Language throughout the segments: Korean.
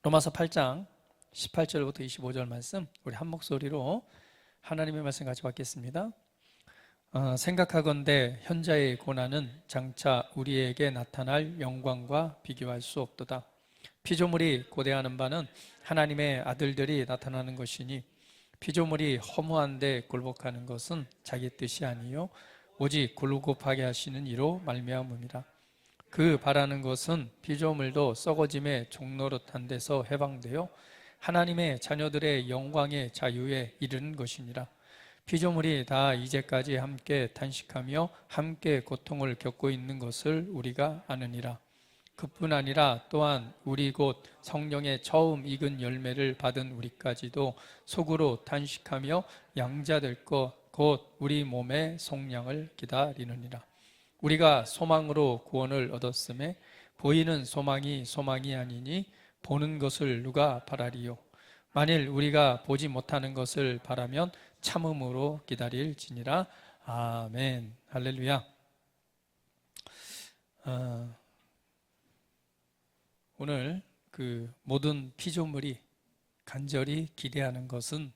로마서 8장 18절부터 25절 말씀 우리 한 목소리로 하나님의 말씀 같이 받겠습니다. 생각하건대 현자의 고난은 장차 우리에게 나타날 영광과 비교할 수 없도다. 피조물이 고대하는 바는 하나님의 아들들이 나타나는 것이니 피조물이 허무한데 굴복하는 것은 자기 뜻이 아니요 오직 굴복하게 하시는 이로 말미암음이라. 그 바라는 것은 피조물도 썩어짐의 종노릇한 데서 해방되어 하나님의 자녀들의 영광의 자유에 이르는 것이니라. 피조물이 다 이제까지 함께 탄식하며 함께 고통을 겪고 있는 것을 우리가 아느니라. 그뿐 아니라 또한 우리 곧 성령의 처음 익은 열매를 받은 우리까지도 속으로 탄식하며 양자될 것 곧 우리 몸의 속량을 기다리느니라. 우리가 소망으로 구원을 얻었음에 보이는 소망이 소망이 아니니 보는 것을 누가 바라리요. 만일 우리가 보지 못하는 것을 바라면 참음으로 기다릴지니라. 아멘. 할렐루야. 오늘 그 모든 피조물이 간절히 기대하는 것은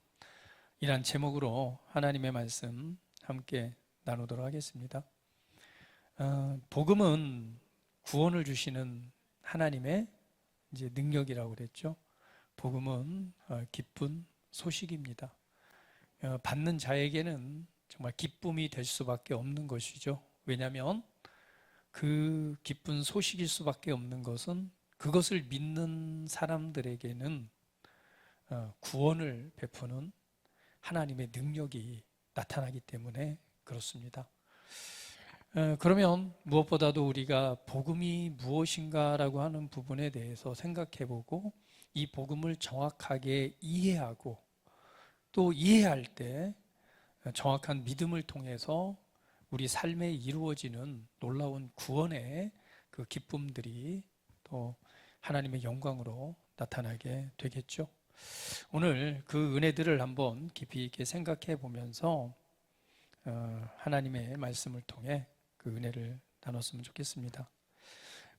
이란 제목으로 하나님의 말씀 함께 나누도록 하겠습니다. 복음은 구원을 주시는 하나님의 이제 능력이라고 그랬죠. 복음은 기쁜 소식입니다. 받는 자에게는 정말 기쁨이 될 수밖에 없는 것이죠. 왜냐하면 그 기쁜 소식일 수밖에 없는 것은 그것을 믿는 사람들에게는 구원을 베푸는 하나님의 능력이 나타나기 때문에 그렇습니다. 그러면 무엇보다도 우리가 복음이 무엇인가라고 하는 부분에 대해서 생각해보고 이 복음을 정확하게 이해하고 또 이해할 때 정확한 믿음을 통해서 우리 삶에 이루어지는 놀라운 구원의 그 기쁨들이 또 하나님의 영광으로 나타나게 되겠죠. 오늘 그 은혜들을 한번 깊이 있게 생각해 보면서 하나님의 말씀을 통해 그 은혜를 나눴으면 좋겠습니다.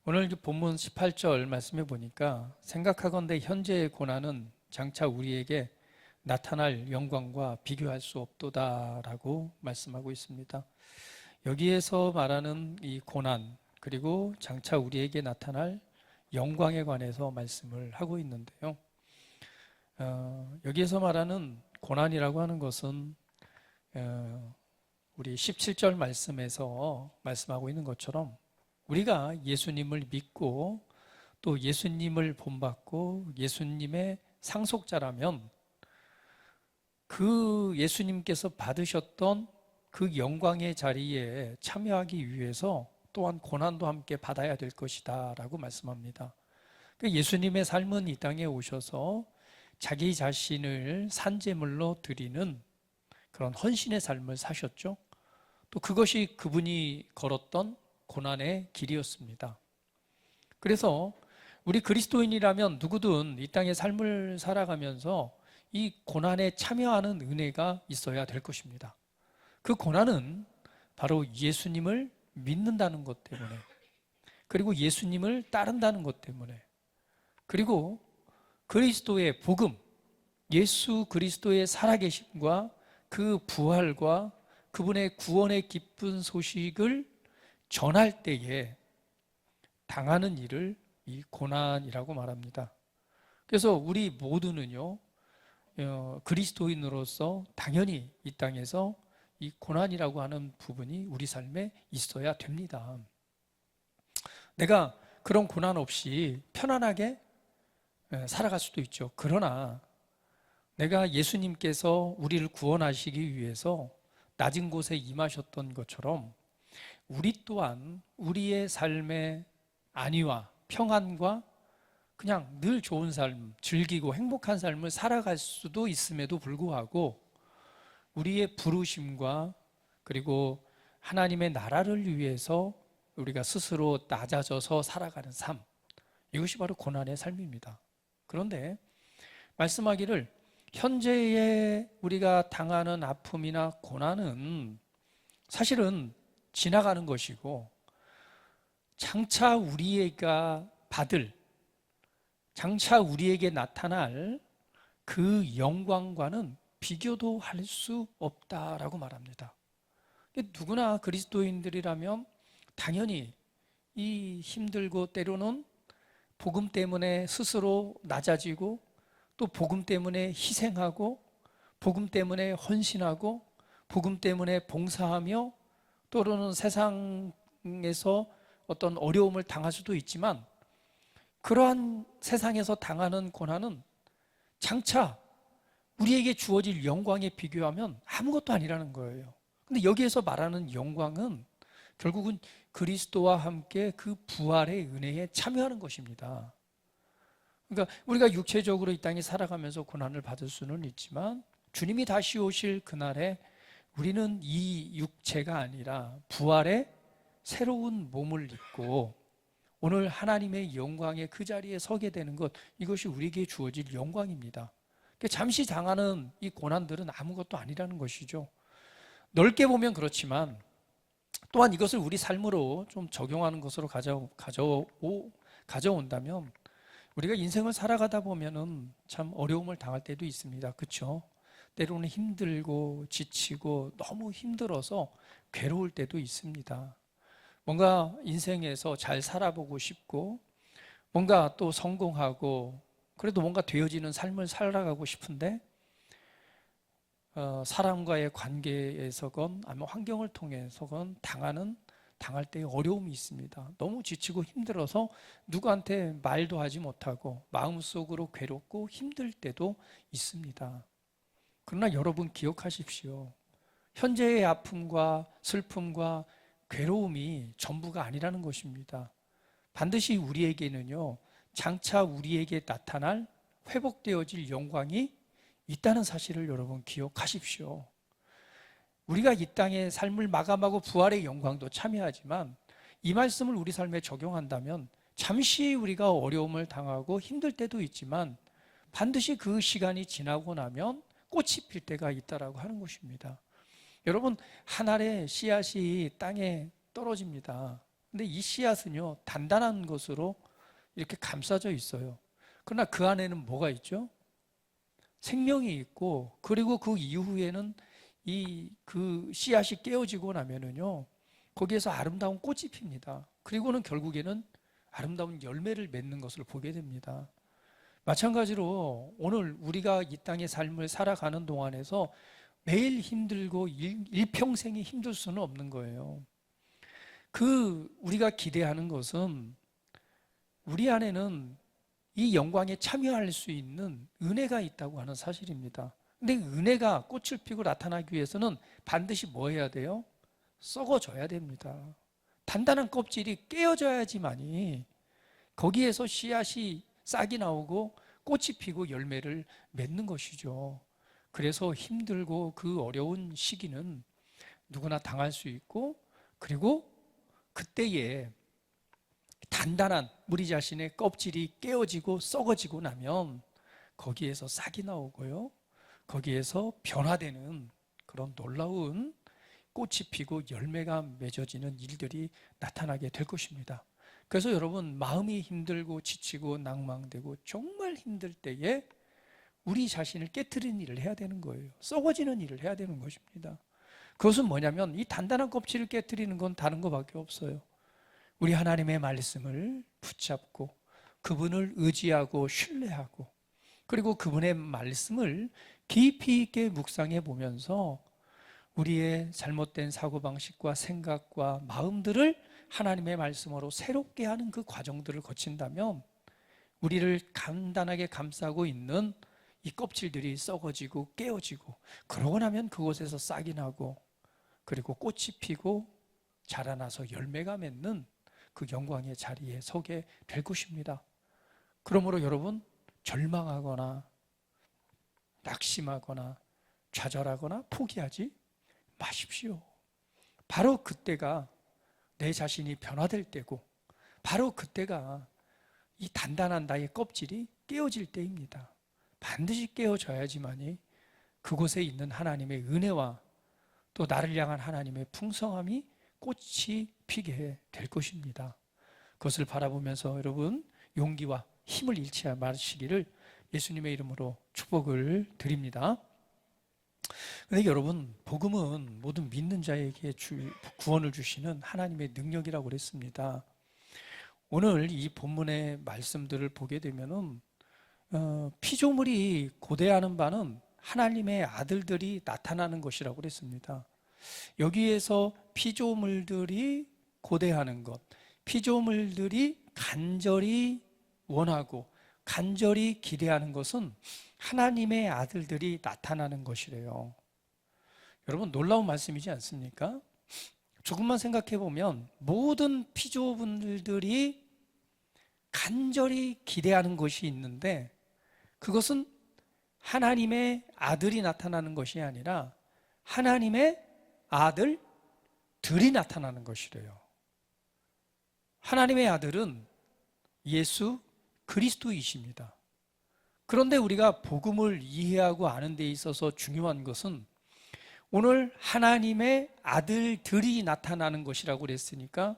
오늘 본문 18절 말씀해 보니까 생각하건대 현재의 고난은 장차 우리에게 나타날 영광과 비교할 수 없도다라고 말씀하고 있습니다. 여기에서 말하는 이 고난 그리고 장차 우리에게 나타날 영광에 관해서 말씀을 하고 있는데요. 여기에서 말하는 고난이라고 하는 것은 우리 17절 말씀에서 말씀하고 있는 것처럼 우리가 예수님을 믿고 또 예수님을 본받고 예수님의 상속자라면 그 예수님께서 받으셨던 그 영광의 자리에 참여하기 위해서 또한 고난도 함께 받아야 될 것이다 라고 말씀합니다. 예수님의 삶은 이 땅에 오셔서 자기 자신을 산제물로 드리는 그런 헌신의 삶을 사셨죠. 또 그것이 그분이 걸었던 고난의 길이었습니다. 그래서 우리 그리스도인이라면 누구든 이 땅의 삶을 살아가면서 이 고난에 참여하는 은혜가 있어야 될 것입니다. 그 고난은 바로 예수님을 믿는다는 것 때문에, 그리고 예수님을 따른다는 것 때문에, 그리고 그리스도의 복음, 예수 그리스도의 살아계심과 그 부활과 그분의 구원의 기쁜 소식을 전할 때에 당하는 일을 이 고난이라고 말합니다. 그래서 우리 모두는요, 그리스도인으로서 당연히 이 땅에서 이 고난이라고 하는 부분이 우리 삶에 있어야 됩니다. 내가 그런 고난 없이 편안하게 살아갈 수도 있죠. 그러나 내가 예수님께서 우리를 구원하시기 위해서 낮은 곳에 임하셨던 것처럼 우리 또한 우리의 삶의 안위와 평안과 그냥 늘 좋은 삶, 즐기고 행복한 삶을 살아갈 수도 있음에도 불구하고 우리의 부르심과 그리고 하나님의 나라를 위해서 우리가 스스로 낮아져서 살아가는 삶, 이것이 바로 고난의 삶입니다. 그런데 말씀하기를 현재에 우리가 당하는 아픔이나 고난은 사실은 지나가는 것이고 장차 우리가 받을, 장차 우리에게 나타날 그 영광과는 비교도 할 수 없다라고 말합니다. 누구나 그리스도인들이라면 당연히 이 힘들고 때로는 복음 때문에 스스로 낮아지고 또 복음 때문에 희생하고 복음 때문에 헌신하고 복음 때문에 봉사하며 또는 세상에서 어떤 어려움을 당할 수도 있지만 그러한 세상에서 당하는 고난은 장차 우리에게 주어질 영광에 비교하면 아무것도 아니라는 거예요. 근데 여기에서 말하는 영광은 결국은 그리스도와 함께 그 부활의 은혜에 참여하는 것입니다. 그러니까 우리가 육체적으로 이 땅에 살아가면서 고난을 받을 수는 있지만 주님이 다시 오실 그날에 우리는 이 육체가 아니라 부활의 새로운 몸을 입고 오늘 하나님의 영광의 그 자리에 서게 되는 것, 이것이 우리에게 주어질 영광입니다. 잠시 당하는 이 고난들은 아무것도 아니라는 것이죠. 넓게 보면 그렇지만 또한 이것을 우리 삶으로 좀 적용하는 것으로 가져온다면 우리가 인생을 살아가다 보면은 참 어려움을 당할 때도 있습니다. 그렇죠? 때로는 힘들고 지치고 너무 힘들어서 괴로울 때도 있습니다. 뭔가 인생에서 잘 살아보고 싶고 뭔가 또 성공하고 그래도 뭔가 되어지는 삶을 살아가고 싶은데 사람과의 관계에서건 아니면 환경을 통해서건 당할 때의 어려움이 있습니다. 너무 지치고 힘들어서 누구한테 말도 하지 못하고 마음속으로 괴롭고 힘들 때도 있습니다. 그러나 여러분 기억하십시오. 현재의 아픔과 슬픔과 괴로움이 전부가 아니라는 것입니다. 반드시 우리에게는요, 장차 우리에게 나타날 회복되어질 영광이 있다는 사실을 여러분 기억하십시오. 우리가 이 땅의 삶을 마감하고 부활의 영광도 참여하지만 이 말씀을 우리 삶에 적용한다면 잠시 우리가 어려움을 당하고 힘들 때도 있지만 반드시 그 시간이 지나고 나면 꽃이 필 때가 있다라고 하는 것입니다. 여러분, 한 알의 씨앗이 땅에 떨어집니다. 근데 이 씨앗은요, 단단한 것으로 이렇게 감싸져 있어요. 그러나 그 안에는 뭐가 있죠? 생명이 있고, 그리고 그 이후에는 그 씨앗이 깨어지고 나면은요, 거기에서 아름다운 꽃이 핍니다. 그리고는 결국에는 아름다운 열매를 맺는 것을 보게 됩니다. 마찬가지로 오늘 우리가 이 땅의 삶을 살아가는 동안에서 매일 힘들고 일평생이 힘들 수는 없는 거예요. 우리가 기대하는 것은 우리 안에는 이 영광에 참여할 수 있는 은혜가 있다고 하는 사실입니다. 근데 은혜가 꽃을 피고 나타나기 위해서는 반드시 뭐 해야 돼요? 썩어져야 됩니다. 단단한 껍질이 깨어져야지만이 거기에서 씨앗이 싹이 나오고 꽃이 피고 열매를 맺는 것이죠. 그래서 힘들고 그 어려운 시기는 누구나 당할 수 있고, 그리고 그때에 단단한 우리 자신의 껍질이 깨어지고 썩어지고 나면 거기에서 싹이 나오고요, 거기에서 변화되는 그런 놀라운 꽃이 피고 열매가 맺어지는 일들이 나타나게 될 것입니다. 그래서 여러분, 마음이 힘들고 지치고 낭망되고 정말 힘들 때에 우리 자신을 깨트리는 일을 해야 되는 거예요. 썩어지는 일을 해야 되는 것입니다. 그것은 뭐냐면 이 단단한 껍질을 깨트리는 건 다른 것밖에 없어요. 우리 하나님의 말씀을 붙잡고 그분을 의지하고 신뢰하고 그리고 그분의 말씀을 깊이 있게 묵상해 보면서 우리의 잘못된 사고방식과 생각과 마음들을 하나님의 말씀으로 새롭게 하는 그 과정들을 거친다면 우리를 단단하게 감싸고 있는 이 껍질들이 썩어지고 깨어지고, 그러고 나면 그곳에서 싹이 나고 그리고 꽃이 피고 자라나서 열매가 맺는 그 영광의 자리에 서게 될 것입니다. 그러므로 여러분, 절망하거나 낙심하거나 좌절하거나 포기하지 마십시오. 바로 그때가 내 자신이 변화될 때고, 바로 그때가 이 단단한 나의 껍질이 깨어질 때입니다. 반드시 깨어져야지만이 그곳에 있는 하나님의 은혜와 또 나를 향한 하나님의 풍성함이 꽃이 피게 될 것입니다. 그것을 바라보면서 여러분, 용기와 힘을 잃지 마시기를 예수님의 이름으로 축복을 드립니다. 그런데 여러분, 복음은 모든 믿는 자에게 구원을 주시는 하나님의 능력이라고 그랬습니다. 오늘 이 본문의 말씀들을 보게 되면은 피조물이 고대하는 바는 하나님의 아들들이 나타나는 것이라고 그랬습니다. 여기에서 피조물들이 고대하는 것, 피조물들이 간절히 원하고 간절히 기대하는 것은 하나님의 아들들이 나타나는 것이래요. 여러분, 놀라운 말씀이지 않습니까? 조금만 생각해 보면 모든 피조물들이 간절히 기대하는 것이 있는데, 그것은 하나님의 아들이 나타나는 것이 아니라 하나님의 아들들이 나타나는 것이래요. 하나님의 아들은 예수 그리스도이십니다. 그런데 우리가 복음을 이해하고 아는 데 있어서 중요한 것은 오늘 하나님의 아들들이 나타나는 것이라고 그랬으니까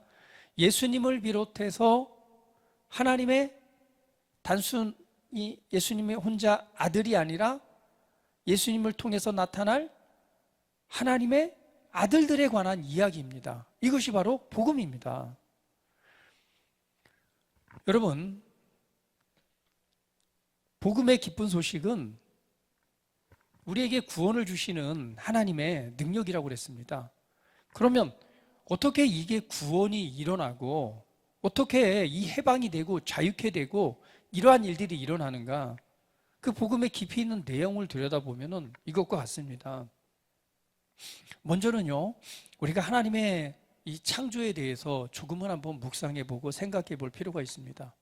예수님을 비롯해서 하나님의 단순히 예수님의 혼자 아들이 아니라 예수님을 통해서 나타날 하나님의 아들들에 관한 이야기입니다. 이것이 바로 복음입니다. 여러분, 복음의 기쁜 소식은 우리에게 구원을 주시는 하나님의 능력이라고 그랬습니다. 그러면 어떻게 이게 구원이 일어나고 어떻게 이 해방이 되고 자유케 되고 이러한 일들이 일어나는가? 그 복음의 깊이 있는 내용을 들여다보면 이것과 같습니다. 먼저는요, 우리가 하나님의 이 창조에 대해서 조금은 한번 묵상해 보고 생각해 볼 필요가 있습니다.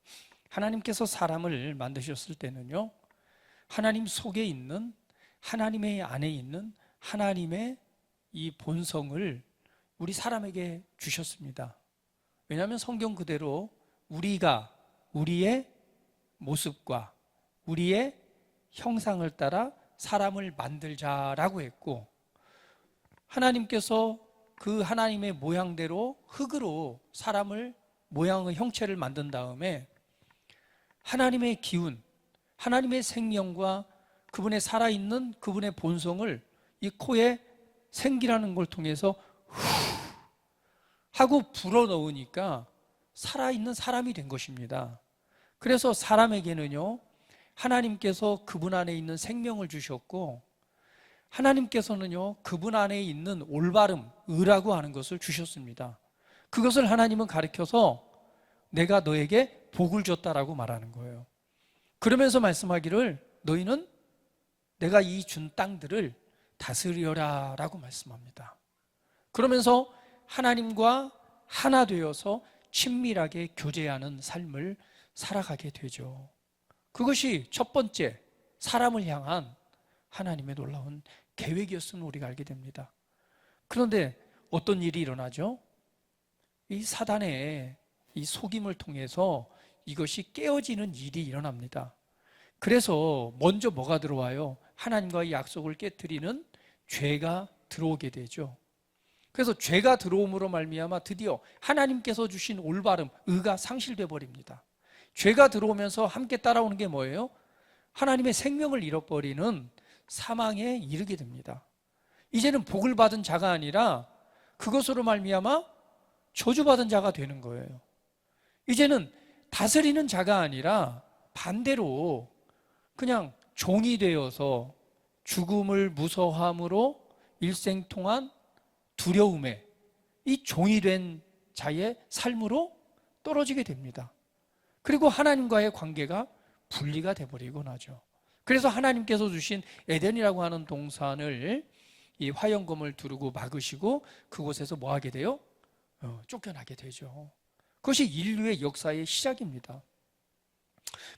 하나님께서 사람을 만드셨을 때는요, 하나님 속에 있는, 하나님의 안에 있는 하나님의 이 본성을 우리 사람에게 주셨습니다. 왜냐하면 성경 그대로 우리가 우리의 모습과 우리의 형상을 따라 사람을 만들자라고 했고, 하나님께서 그 하나님의 모양대로 흙으로 사람을 모양의 형체를 만든 다음에 하나님의 기운, 하나님의 생명과 그분의 살아있는 그분의 본성을 이 코에 생기라는 걸 통해서 후 하고 불어넣으니까 살아있는 사람이 된 것입니다. 그래서 사람에게는요, 하나님께서 그분 안에 있는 생명을 주셨고, 하나님께서는요, 그분 안에 있는 올바름, 의라고 하는 것을 주셨습니다. 그것을 하나님은 가르쳐서 내가 너에게 복을 줬다라고 말하는 거예요. 그러면서 말씀하기를 너희는 내가 이 준 땅들을 다스려라 라고 말씀합니다. 그러면서 하나님과 하나 되어서 친밀하게 교제하는 삶을 살아가게 되죠. 그것이 첫 번째 사람을 향한 하나님의 놀라운 계획이었음을 우리가 알게 됩니다. 그런데 어떤 일이 일어나죠? 이 사단의 이 속임을 통해서 이것이 깨어지는 일이 일어납니다. 그래서 먼저 뭐가 들어와요? 하나님과의 약속을 깨트리는 죄가 들어오게 되죠. 그래서 죄가 들어옴으로 말미암아 드디어 하나님께서 주신 올바름, 의가 상실돼 버립니다. 죄가 들어오면서 함께 따라오는 게 뭐예요? 하나님의 생명을 잃어버리는 사망에 이르게 됩니다. 이제는 복을 받은 자가 아니라 그것으로 말미암아 저주받은 자가 되는 거예요. 이제는 다스리는 자가 아니라 반대로 그냥 종이 되어서 죽음을 무서워함으로 일생 동안 두려움에 이 종이 된 자의 삶으로 떨어지게 됩니다. 그리고 하나님과의 관계가 분리가 돼버리고 나죠. 그래서 하나님께서 주신 에덴이라고 하는 동산을 이 화영검을 두르고 막으시고 그곳에서 뭐 하게 돼요? 쫓겨나게 되죠. 그것이 인류의 역사의 시작입니다.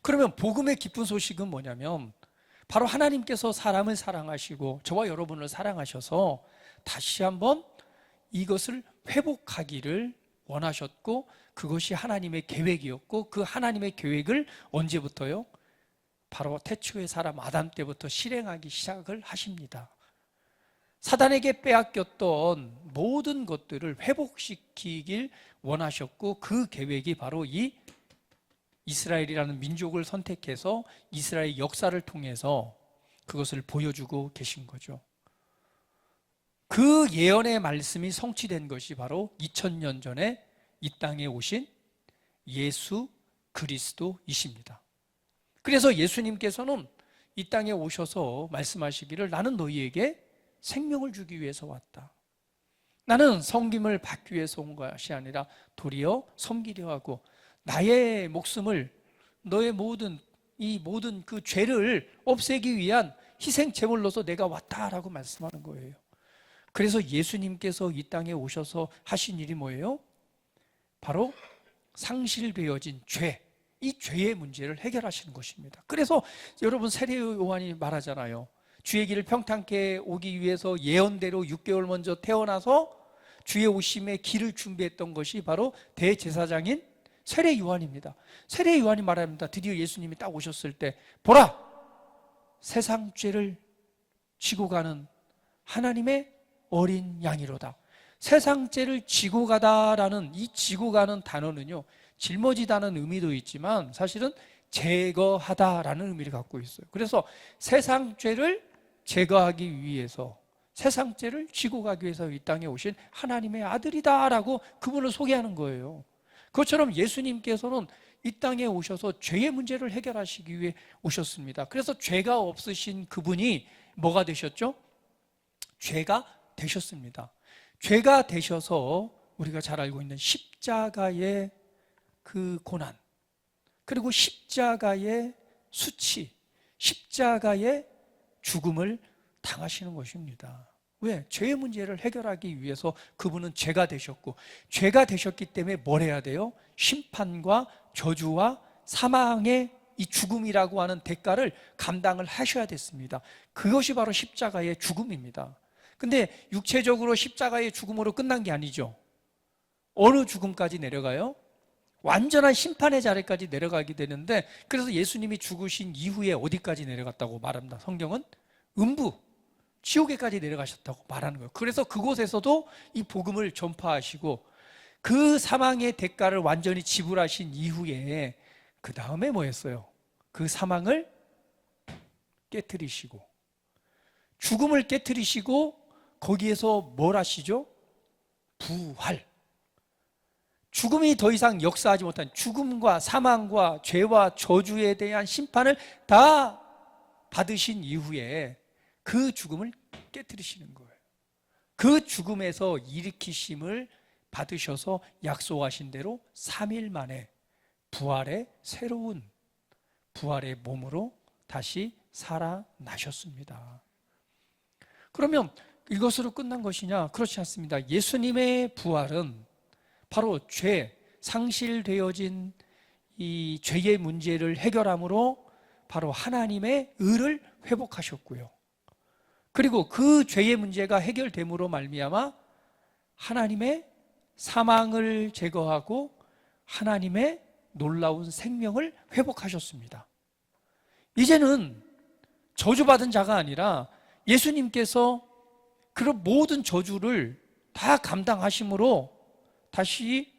그러면 복음의 기쁜 소식은 뭐냐면 바로 하나님께서 사람을 사랑하시고 저와 여러분을 사랑하셔서 다시 한번 이것을 회복하기를 원하셨고 그것이 하나님의 계획이었고 그 하나님의 계획을 언제부터요? 바로 태초의 사람 아담 때부터 실행하기 시작을 하십니다. 사단에게 빼앗겼던 모든 것들을 회복시키길 원하셨고 그 계획이 바로 이 이스라엘이라는 민족을 선택해서 이스라엘 역사를 통해서 그것을 보여주고 계신 거죠. 그 예언의 말씀이 성취된 것이 바로 2000년 전에 이 땅에 오신 예수 그리스도이십니다. 그래서 예수님께서는 이 땅에 오셔서 말씀하시기를 나는 너희에게 생명을 주기 위해서 왔다. 나는 섬김을 받기 위해서 온 것이 아니라 도리어 섬기려 하고 나의 목숨을 너의 모든 그 죄를 없애기 위한 희생 제물로서 내가 왔다라고 말씀하는 거예요. 그래서 예수님께서 이 땅에 오셔서 하신 일이 뭐예요? 바로 상실되어진 죄, 이 죄의 문제를 해결하시는 것입니다. 그래서 여러분 세례 요한이 말하잖아요. 주의 길을 평탄케 오기 위해서 예언대로 6개월 먼저 태어나서 주의 오심의 길을 준비했던 것이 바로 대제사장인 세례 요한입니다. 세례 요한이 말합니다. 드디어 예수님이 딱 오셨을 때 보라! 세상 죄를 지고 가는 하나님의 어린 양이로다. 세상 죄를 지고 가다라는 이 지고 가는 단어는요, 짊어지다는 의미도 있지만 사실은 제거하다라는 의미를 갖고 있어요. 그래서 세상 죄를 제거하기 위해서, 세상 죄를 지고 가기 위해서 이 땅에 오신 하나님의 아들이다라고 그분을 소개하는 거예요. 그것처럼 예수님께서는 이 땅에 오셔서 죄의 문제를 해결하시기 위해 오셨습니다. 그래서 죄가 없으신 그분이 뭐가 되셨죠? 죄가 되셨습니다. 죄가 되셔서 우리가 잘 알고 있는 십자가의 그 고난, 그리고 십자가의 수치, 십자가의 죽음을 당하시는 것입니다. 왜? 죄의 문제를 해결하기 위해서 그분은 죄가 되셨고, 죄가 되셨기 때문에 뭘 해야 돼요? 심판과 저주와 사망의 이 죽음이라고 하는 대가를 감당을 하셔야 됐습니다. 그것이 바로 십자가의 죽음입니다. 근데 육체적으로 십자가의 죽음으로 끝난 게 아니죠. 어느 죽음까지 내려가요? 완전한 심판의 자리까지 내려가게 되는데, 그래서 예수님이 죽으신 이후에 어디까지 내려갔다고 말합니다. 성경은 음부, 지옥에까지 내려가셨다고 말하는 거예요. 그래서 그곳에서도 이 복음을 전파하시고 그 사망의 대가를 완전히 지불하신 이후에 그 다음에 뭐 했어요? 그 사망을 깨트리시고, 죽음을 깨트리시고, 거기에서 뭘 하시죠? 부활. 죽음이 더 이상 역사하지 못한 죽음과 사망과 죄와 저주에 대한 심판을 다 받으신 이후에 그 죽음을 깨트리시는 거예요. 그 죽음에서 일으키심을 받으셔서 약속하신 대로 3일 만에 부활의 새로운 부활의 몸으로 다시 살아나셨습니다. 그러면 이것으로 끝난 것이냐? 그렇지 않습니다. 예수님의 부활은 바로 죄, 상실되어진 이 죄의 문제를 해결함으로 바로 하나님의 의를 회복하셨고요. 그리고 그 죄의 문제가 해결됨으로 말미암아 하나님의 사망을 제거하고 하나님의 놀라운 생명을 회복하셨습니다. 이제는 저주받은 자가 아니라 예수님께서 그런 모든 저주를 다 감당하심으로 다시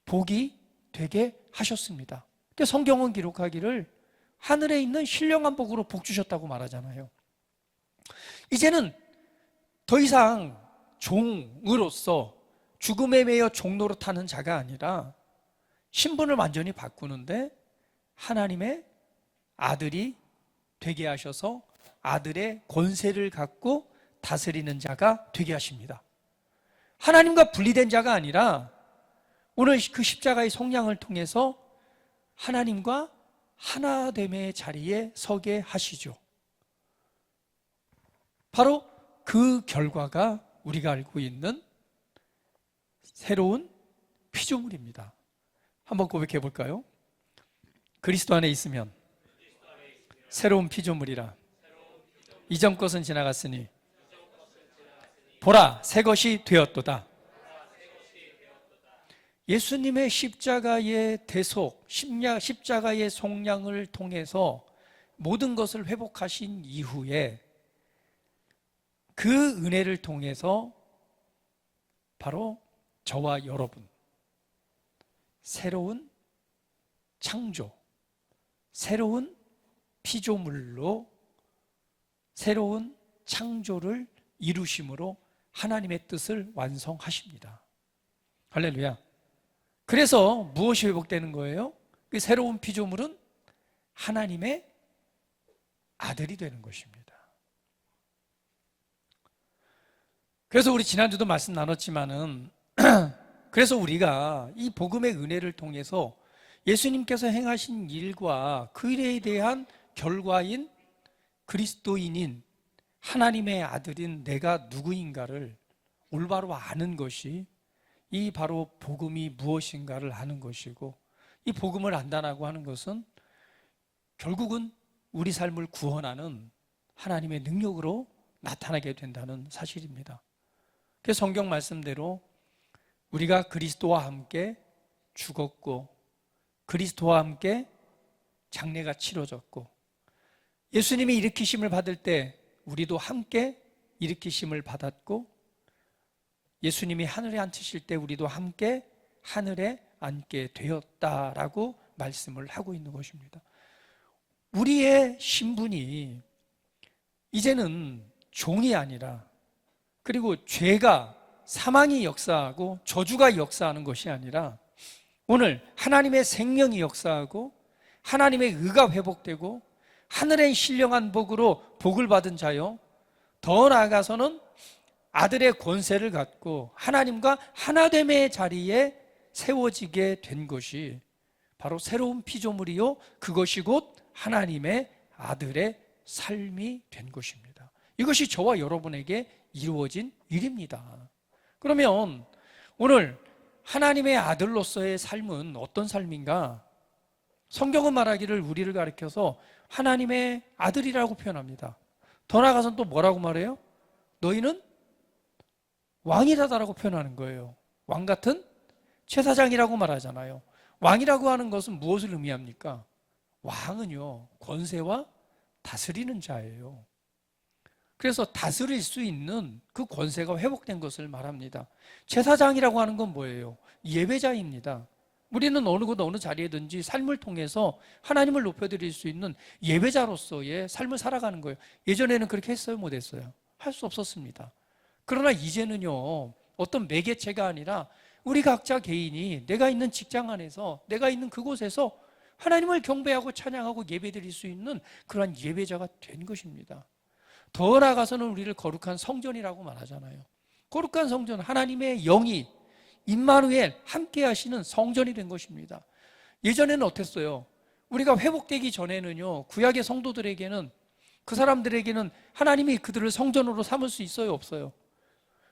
복이 되게 하셨습니다. 성경은 기록하기를 하늘에 있는 신령한 복으로 복 주셨다고 말하잖아요. 이제는 더 이상 종으로서 죽음에 매여 종노릇하는 자가 아니라 신분을 완전히 바꾸는데 하나님의 아들이 되게 하셔서 아들의 권세를 갖고 다스리는 자가 되게 하십니다. 하나님과 분리된 자가 아니라 오늘 그 십자가의 속량을 통해서 하나님과 하나됨의 자리에 서게 하시죠. 바로 그 결과가 우리가 알고 있는 새로운 피조물입니다. 한번 고백해 볼까요? 그리스도 안에 있으면 새로운 피조물이라. 이전 것은 지나갔으니 보라, 새 것이 되었도다. 예수님의 십자가의 대속, 십자가의 속량을 통해서 모든 것을 회복하신 이후에 그 은혜를 통해서 바로 저와 여러분 새로운 창조, 새로운 피조물로 새로운 창조를 이루심으로 하나님의 뜻을 완성하십니다. 할렐루야. 그래서 무엇이 회복되는 거예요? 그 새로운 피조물은 하나님의 아들이 되는 것입니다. 그래서 우리 지난주도 말씀 나눴지만은 그래서 우리가 이 복음의 은혜를 통해서 예수님께서 행하신 일과 그 일에 대한 결과인 그리스도인인 하나님의 아들인 내가 누구인가를 올바로 아는 것이 이 바로 복음이 무엇인가를 아는 것이고, 이 복음을 안다라고 하는 것은 결국은 우리 삶을 구원하는 하나님의 능력으로 나타나게 된다는 사실입니다. 그래서 성경 말씀대로 우리가 그리스도와 함께 죽었고 그리스도와 함께 장례가 치러졌고, 예수님이 일으키심을 받을 때 우리도 함께 일으키심을 받았고, 예수님이 하늘에 앉히실 때 우리도 함께 하늘에 앉게 되었다라고 말씀을 하고 있는 것입니다. 우리의 신분이 이제는 종이 아니라, 그리고 죄가 사망이 역사하고 저주가 역사하는 것이 아니라 오늘 하나님의 생명이 역사하고 하나님의 의가 회복되고 하늘의 신령한 복으로 복을 받은 자요, 더 나아가서는 아들의 권세를 갖고 하나님과 하나됨의 자리에 세워지게 된 것이 바로 새로운 피조물이요, 그것이 곧 하나님의 아들의 삶이 된 것입니다. 이것이 저와 여러분에게 이루어진 일입니다. 그러면 오늘 하나님의 아들로서의 삶은 어떤 삶인가? 성경은 말하기를 우리를 가리켜서 하나님의 아들이라고 표현합니다. 더 나아가서는 또 뭐라고 말해요? 너희는 왕이라다라고 표현하는 거예요. 왕 같은 제사장이라고 말하잖아요. 왕이라고 하는 것은 무엇을 의미합니까? 왕은요, 권세와 다스리는 자예요. 그래서 다스릴 수 있는 그 권세가 회복된 것을 말합니다. 제사장이라고 하는 건 뭐예요? 예배자입니다. 우리는 어느 곳 어느 자리에든지 삶을 통해서 하나님을 높여드릴 수 있는 예배자로서의 삶을 살아가는 거예요. 예전에는 그렇게 했어요? 못했어요? 할 수 없었습니다. 그러나 이제는요, 어떤 매개체가 아니라 우리 각자 개인이 내가 있는 직장 안에서, 내가 있는 그곳에서 하나님을 경배하고 찬양하고 예배드릴 수 있는 그러한 예배자가 된 것입니다. 더 나아가서는 우리를 거룩한 성전이라고 말하잖아요. 거룩한 성전, 하나님의 영이 임마누엘 함께 하시는 성전이 된 것입니다. 예전에는 어땠어요? 우리가 회복되기 전에는요, 구약의 성도들에게는, 그 사람들에게는 하나님이 그들을 성전으로 삼을 수 있어요, 없어요?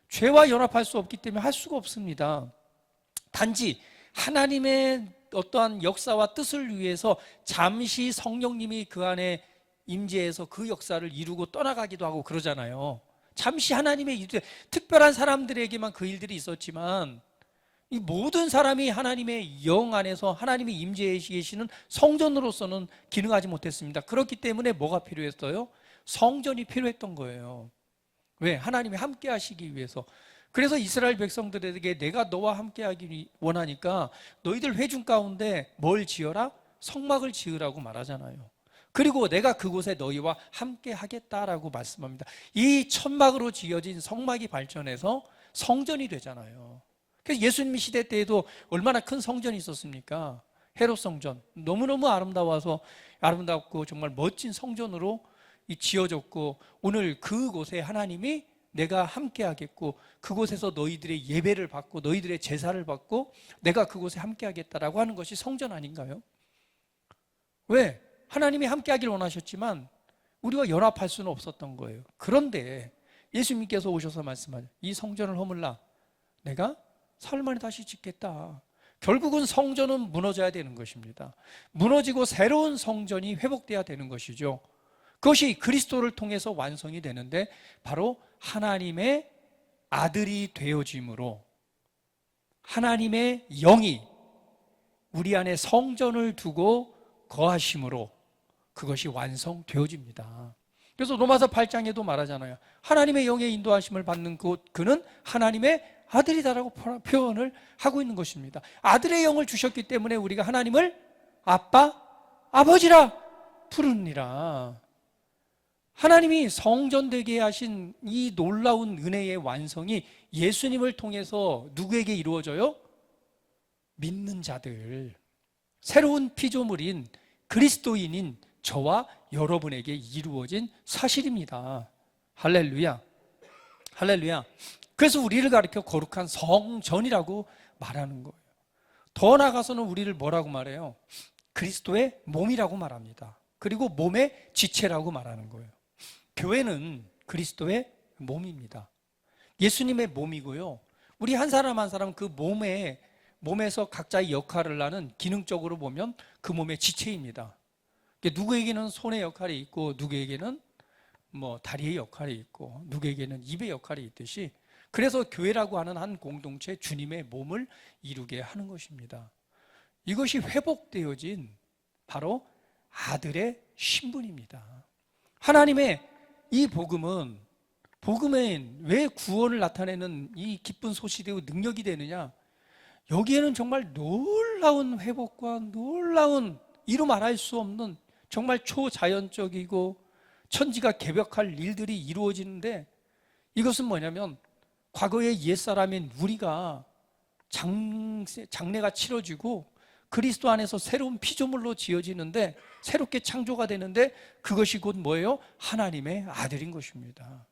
죄와 연합할 수 없기 때문에 할 수가 없습니다. 단지 하나님의 어떠한 역사와 뜻을 위해서 잠시 성령님이 그 안에 임재해서 그 역사를 이루고 떠나가기도 하고 그러잖아요. 잠시 하나님의 특별한 사람들에게만 그 일들이 있었지만, 이 모든 사람이 하나님의 영 안에서 하나님이 임재해 계시는 성전으로서는 기능하지 못했습니다. 그렇기 때문에 뭐가 필요했어요? 성전이 필요했던 거예요. 왜? 하나님이 함께 하시기 위해서. 그래서 이스라엘 백성들에게 내가 너와 함께 하기 원하니까 너희들 회중 가운데 뭘 지어라? 성막을 지으라고 말하잖아요. 그리고 내가 그곳에 너희와 함께 하겠다라고 말씀합니다. 이 천막으로 지어진 성막이 발전해서 성전이 되잖아요. 그래서 예수님 시대 때에도 얼마나 큰 성전이 있었습니까? 헤롯 성전, 너무너무 아름답고 정말 멋진 성전으로 지어졌고, 오늘 그곳에 하나님이 내가 함께 하겠고, 그곳에서 너희들의 예배를 받고 너희들의 제사를 받고 내가 그곳에 함께 하겠다라고 하는 것이 성전 아닌가요? 왜? 하나님이 함께 하길 원하셨지만 우리와 연합할 수는 없었던 거예요. 그런데 예수님께서 오셔서 말씀하죠. 이 성전을 허물라 내가 사흘 만에 다시 짓겠다. 결국은 성전은 무너져야 되는 것입니다. 무너지고 새로운 성전이 회복돼야 되는 것이죠. 그것이 그리스도를 통해서 완성이 되는데, 바로 하나님의 아들이 되어짐으로 하나님의 영이 우리 안에 성전을 두고 거하심으로 그것이 완성되어집니다. 그래서 로마서 8장에도 말하잖아요. 하나님의 영의 인도하심을 받는 그는 하나님의 아들이다라고 표현을 하고 있는 것입니다. 아들의 영을 주셨기 때문에 우리가 하나님을 아빠, 아버지라 부르니라. 하나님이 성전되게 하신 이 놀라운 은혜의 완성이 예수님을 통해서 누구에게 이루어져요? 믿는 자들, 새로운 피조물인 그리스도인인 저와 여러분에게 이루어진 사실입니다. 할렐루야. 할렐루야. 그래서 우리를 가리켜 거룩한 성전이라고 말하는 거예요. 더 나아가서는 우리를 뭐라고 말해요? 그리스도의 몸이라고 말합니다. 그리고 몸의 지체라고 말하는 거예요. 교회는 그리스도의 몸입니다. 예수님의 몸이고요. 우리 한 사람 한 사람 그 몸에서 각자의 역할을 하는, 기능적으로 보면 그 몸의 지체입니다. 누구에게는 손의 역할이 있고, 누구에게는 다리의 역할이 있고, 누구에게는 입의 역할이 있듯이, 그래서 교회라고 하는 한 공동체, 주님의 몸을 이루게 하는 것입니다. 이것이 회복되어진 바로 아들의 신분입니다. 하나님의 이 복음은 왜 구원을 나타내는 이 기쁜 소식이고 능력이 되느냐? 여기에는 정말 놀라운 회복과 놀라운 이루 말할 수 없는 정말 초자연적이고 천지가 개벽할 일들이 이루어지는데, 이것은 뭐냐면 과거의 옛사람인 우리가 장래가 치러지고 그리스도 안에서 새로운 피조물로 지어지는데, 새롭게 창조가 되는데, 그것이 곧 뭐예요? 하나님의 아들인 것입니다.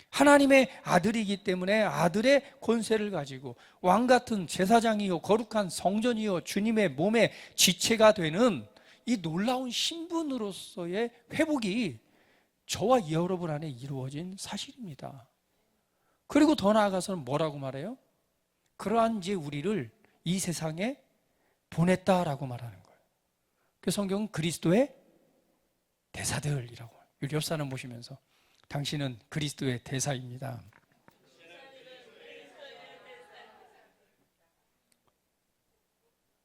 하나님의 아들이기 때문에 아들의 권세를 가지고 왕같은 제사장이요 거룩한 성전이요 주님의 몸의 지체가 되는 이 놀라운 신분으로서의 회복이 저와 여러분 안에 이루어진 사실입니다. 그리고 더 나아가서는 뭐라고 말해요? 그러한 이제 우리를 이 세상에 보냈다라고 말하는 거예요. 그 성경은 그리스도의 대사들이라고. 우리 옆 사람 보시면서 당신은 그리스도의 대사입니다.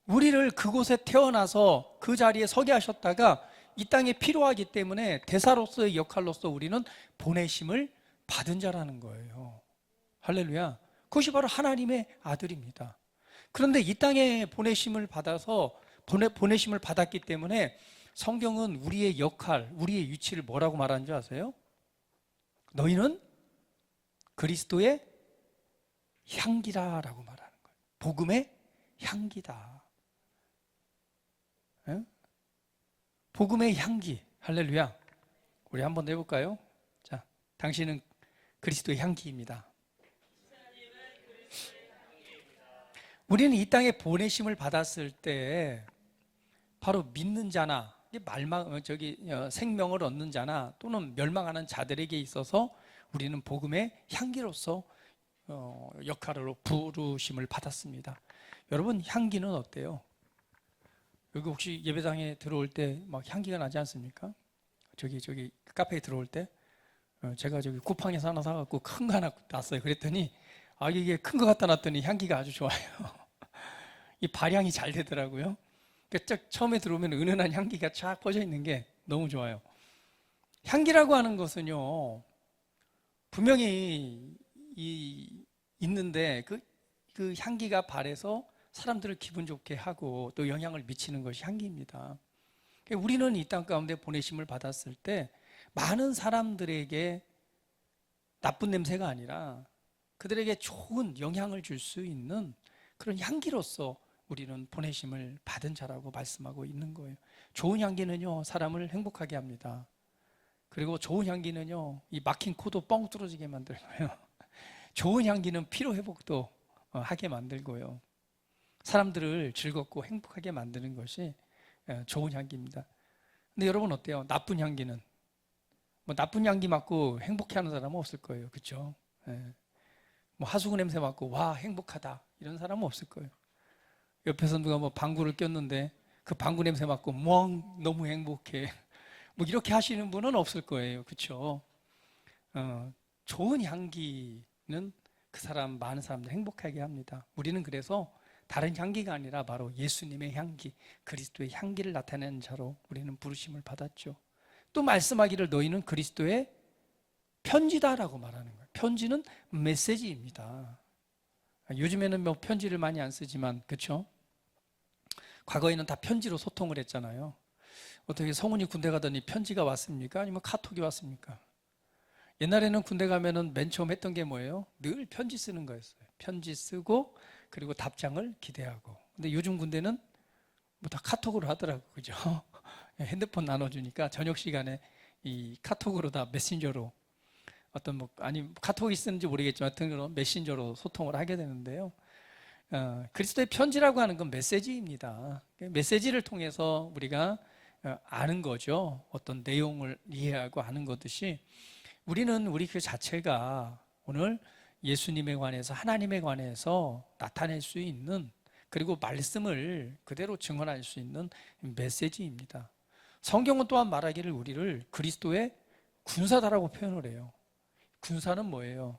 우리를 그곳에 태어나서 그 자리에 서게 하셨다가 이 땅에 필요하기 때문에 대사로서의 역할로서 우리는 보내심을 받은 자라는 거예요. 할렐루야. 그것이 바로 하나님의 아들입니다. 그런데 이 땅에 보내심을 받아서 보내심을 받았기 때문에 성경은 우리의 역할, 우리의 위치를 뭐라고 말하는 줄 아세요? 너희는 그리스도의 향기라라고 말하는 거예요. 복음의 향기다. 에? 복음의 향기. 할렐루야. 우리 한번 해볼까요? 자, 당신은 그리스도의 향기입니다. 우리는 이 땅에 보내심을 받았을 때 바로 믿는 자나 생명을 얻는 자나 또는 멸망하는 자들에게 있어서 우리는 복음의 향기로서 역할로 부르심을 받았습니다. 여러분, 향기는 어때요? 여기 혹시 예배당에 들어올 때 막 향기가 나지 않습니까? 저기 카페에 들어올 때 제가 저기 쿠팡에서 하나 사갖고 큰 거 하나 놨어요. 그랬더니 이게 큰 거 갖다 놨더니 향기가 아주 좋아요. 이 발향이 잘 되더라고요. 처음에 들어오면 은은한 향기가 쫙 퍼져 있는 게 너무 좋아요. 향기라고 하는 것은요, 분명히 있는데 그 향기가 발해서 사람들을 기분 좋게 하고 또 영향을 미치는 것이 향기입니다. 우리는 이 땅 가운데 보내심을 받았을 때 많은 사람들에게 나쁜 냄새가 아니라 그들에게 좋은 영향을 줄 수 있는 그런 향기로서 우리는 보내심을 받은 자라고 말씀하고 있는 거예요. 좋은 향기는요, 사람을 행복하게 합니다. 그리고 좋은 향기는요, 이 막힌 코도 뻥 뚫어지게 만들고요. 좋은 향기는 피로 회복도 하게 만들고요. 사람들을 즐겁고 행복하게 만드는 것이 좋은 향기입니다. 근데 여러분 어때요? 나쁜 향기는? 나쁜 향기 맡고 행복해하는 사람은 없을 거예요. 그렇죠? 하수구 냄새 맡고 와 행복하다 이런 사람은 없을 거예요. 옆에서 누가 방구를 꼈는데 그 방구 냄새 맡고 너무 행복해 이렇게 하시는 분은 없을 거예요. 그렇죠? 좋은 향기는 많은 사람들 행복하게 합니다. 우리는 그래서 다른 향기가 아니라 바로 예수님의 향기, 그리스도의 향기를 나타내는 자로 우리는 부르심을 받았죠. 또 말씀하기를 너희는 그리스도의 편지다라고 말하는 거예요. 편지는 메시지입니다. 요즘에는 편지를 많이 안 쓰지만, 그렇죠? 과거에는 다 편지로 소통을 했잖아요. 어떻게 성훈이 군대 가더니 편지가 왔습니까? 아니면 카톡이 왔습니까? 옛날에는 군대 가면은 맨 처음 했던 게 뭐예요? 늘 편지 쓰는 거였어요. 편지 쓰고 그리고 답장을 기대하고. 근데 요즘 군대는 뭐 다 카톡으로 하더라고, 그죠? 핸드폰 나눠주니까 저녁 시간에 이 카톡으로 다 메신저로 어떤 뭐 아니 카톡이 쓰는지 모르겠지만 하여튼 그런 메신저로 소통을 하게 되는데요. 그리스도의 편지라고 하는 건 메시지입니다. 메시지를 통해서 우리가 아는 거죠. 어떤 내용을 이해하고 아는 것듯이 우리는 우리 그 자체가 오늘 예수님에 관해서 하나님에 관해서 나타낼 수 있는 그리고 말씀을 그대로 증언할 수 있는 메시지입니다. 성경은 또한 말하기를 우리를 그리스도의 군사다라고 표현을 해요. 군사는 뭐예요?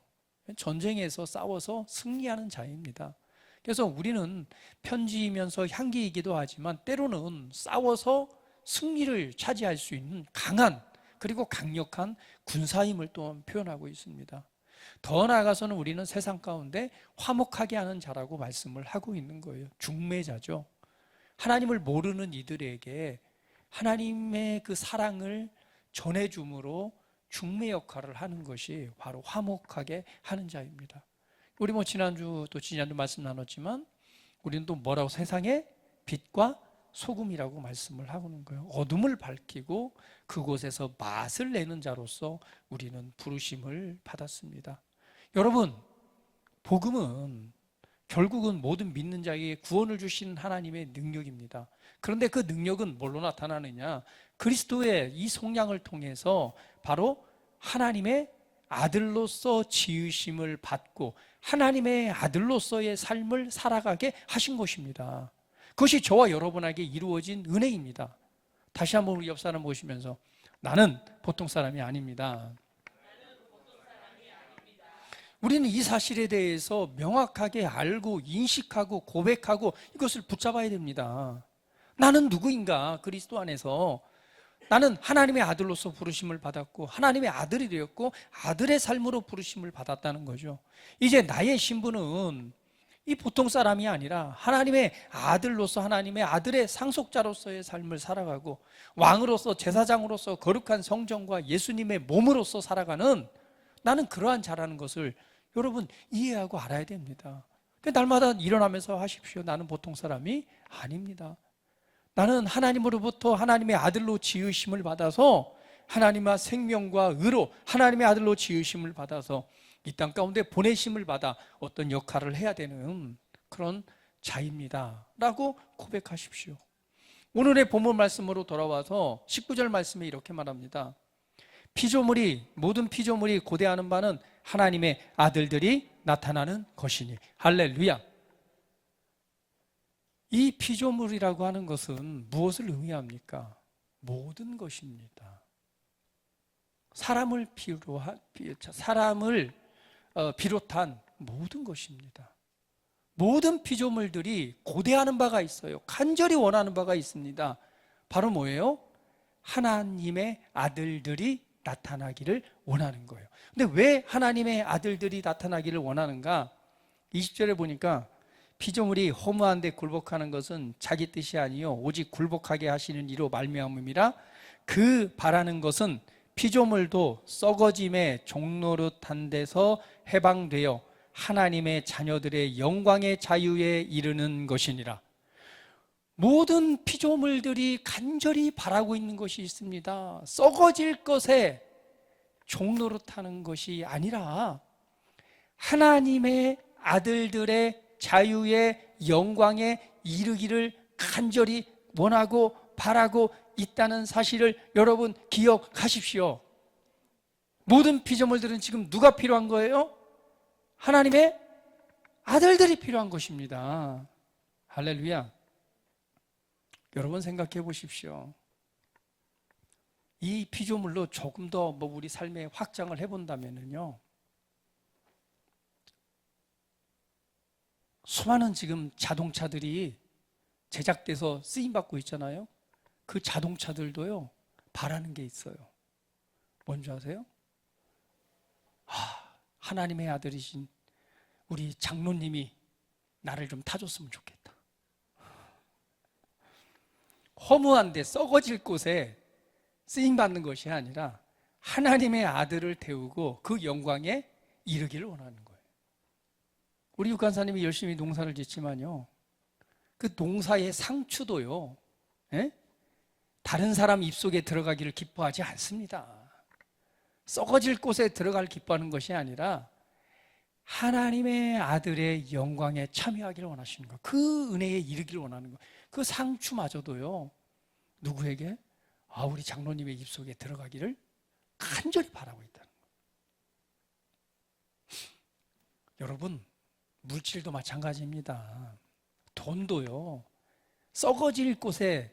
전쟁에서 싸워서 승리하는 자입니다. 그래서 우리는 편지이면서 향기이기도 하지만 때로는 싸워서 승리를 차지할 수 있는 강한 그리고 강력한 군사임을 또한 표현하고 있습니다. 더 나아가서는 우리는 세상 가운데 화목하게 하는 자라고 말씀을 하고 있는 거예요. 중매자죠. 하나님을 모르는 이들에게 하나님의 그 사랑을 전해줌으로 중매 역할을 하는 것이 바로 화목하게 하는 자입니다. 우리 뭐 지난주 또 지난주 말씀 나눴지만 우리는 또 뭐라고 세상의 빛과 소금이라고 말씀을 하고는 거예요. 어둠을 밝히고 그곳에서 맛을 내는 자로서 우리는 부르심을 받았습니다. 여러분, 복음은 결국은 모든 믿는 자에게 구원을 주신 하나님의 능력입니다. 그런데 그 능력은 뭘로 나타나느냐? 그리스도의 이 속량을 통해서 바로 하나님의 아들로서 지으심을 받고 하나님의 아들로서의 삶을 살아가게 하신 것입니다. 그것이 저와 여러분에게 이루어진 은혜입니다. 다시 한번 우리 옆 사람 보시면서 나는 보통 사람이 아닙니다. 우리는 이 사실에 대해서 명확하게 알고 인식하고 고백하고 이것을 붙잡아야 됩니다. 나는 누구인가? 그리스도 안에서 나는 하나님의 아들로서 부르심을 받았고 하나님의 아들이 되었고 아들의 삶으로 부르심을 받았다는 거죠. 이제 나의 신분은 이 보통 사람이 아니라 하나님의 아들로서 하나님의 아들의 상속자로서의 삶을 살아가고 왕으로서 제사장으로서 거룩한 성전과 예수님의 몸으로서 살아가는 나는 그러한 자라는 것을 여러분 이해하고 알아야 됩니다. 날마다 일어나면서 하십시오. 나는 보통 사람이 아닙니다. 나는 하나님으로부터 하나님의 아들로 지으심을 받아서 하나님과 생명과 의로 하나님의 아들로 지으심을 받아서 이 땅 가운데 보내심을 받아 어떤 역할을 해야 되는 그런 자입니다 라고 고백하십시오. 오늘의 본문 말씀으로 돌아와서 19절 말씀에 이렇게 말합니다. 모든 피조물이 고대하는 바는 하나님의 아들들이 나타나는 것이니. 할렐루야. 이 피조물이라고 하는 것은 무엇을 의미합니까? 모든 것입니다. 사람을 비롯한 모든 것입니다. 모든 피조물들이 고대하는 바가 있어요. 간절히 원하는 바가 있습니다. 바로 뭐예요? 하나님의 아들들이 나타나기를 원하는 거예요. 근데 왜 하나님의 아들들이 나타나기를 원하는가? 20절에 보니까 피조물이 허무한데 굴복하는 것은 자기 뜻이 아니요 오직 굴복하게 하시는 이로 말미암음이라. 그 바라는 것은 피조물도 썩어짐의 종노릇한 데서 해방되어 하나님의 자녀들의 영광의 자유에 이르는 것이니라. 모든 피조물들이 간절히 바라고 있는 것이 있습니다. 썩어질 것에 종노릇하는 것이 아니라 하나님의 아들들의 자유의 영광에 이르기를 간절히 원하고 바라고 있다는 사실을 여러분 기억하십시오. 모든 피조물들은 지금 누가 필요한 거예요? 하나님의 아들들이 필요한 것입니다. 할렐루야. 여러분 생각해 보십시오. 이 피조물로 조금 더 우리 삶의 확장을 해본다면요, 수많은 지금 자동차들이 제작돼서 쓰임받고 있잖아요. 그 자동차들도요 바라는 게 있어요. 뭔지 아세요? 하나님의 아들이신 우리 장로님이 나를 좀 타줬으면 좋겠다. 허무한데 썩어질 곳에 쓰임받는 것이 아니라 하나님의 아들을 태우고 그 영광에 이르기를 원하는 거예요. 우리 육간사님이 열심히 농사를 짓지만요, 그 농사의 상추도요, 예? 다른 사람 입속에 들어가기를 기뻐하지 않습니다. 썩어질 곳에 들어갈 기뻐하는 것이 아니라 하나님의 아들의 영광에 참여하기를 원하시는 거예요. 그 은혜에 이르기를 원하는 거예요. 그 상추마저도요, 누구에게? 우리 장로님의 입속에 들어가기를 간절히 바라고 있다는 거예요. 여러분, 물질도 마찬가지입니다. 돈도요, 썩어질 곳에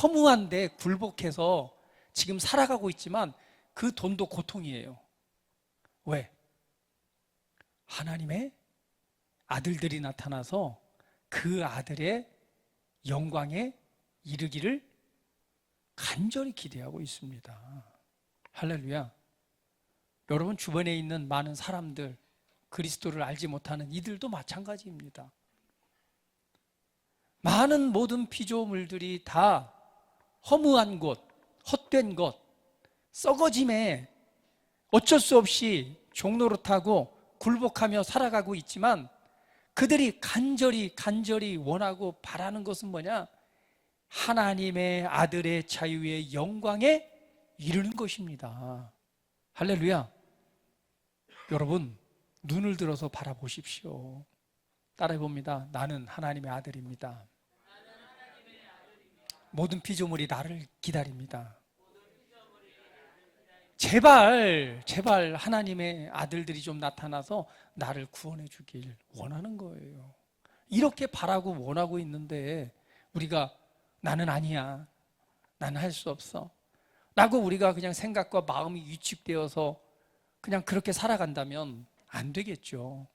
허무한데 굴복해서 지금 살아가고 있지만 그 돈도 고통이에요. 왜? 하나님의 아들들이 나타나서 그 아들의 영광에 이르기를 간절히 기대하고 있습니다. 할렐루야. 여러분 주변에 있는 많은 사람들, 그리스도를 알지 못하는 이들도 마찬가지입니다. 많은 모든 피조물들이 다 허무한 곳, 헛된 것, 썩어짐에 어쩔 수 없이 종노릇하고 굴복하며 살아가고 있지만 그들이 간절히 원하고 바라는 것은 뭐냐? 하나님의 아들의 자유의 영광에 이르는 것입니다. 할렐루야. 여러분, 눈을 들어서 바라보십시오. 따라해봅니다. 나는 하나님의 아들입니다. 모든 피조물이 나를 기다립니다. 제발 하나님의 아들들이 좀 나타나서 나를 구원해 주길 원하는 거예요. 이렇게 바라고 원하고 있는데 우리가 나는 아니야, 나는 할 수 없어 라고 우리가 그냥 생각과 마음이 위축되어서 그냥 그렇게 살아간다면 안 되겠죠.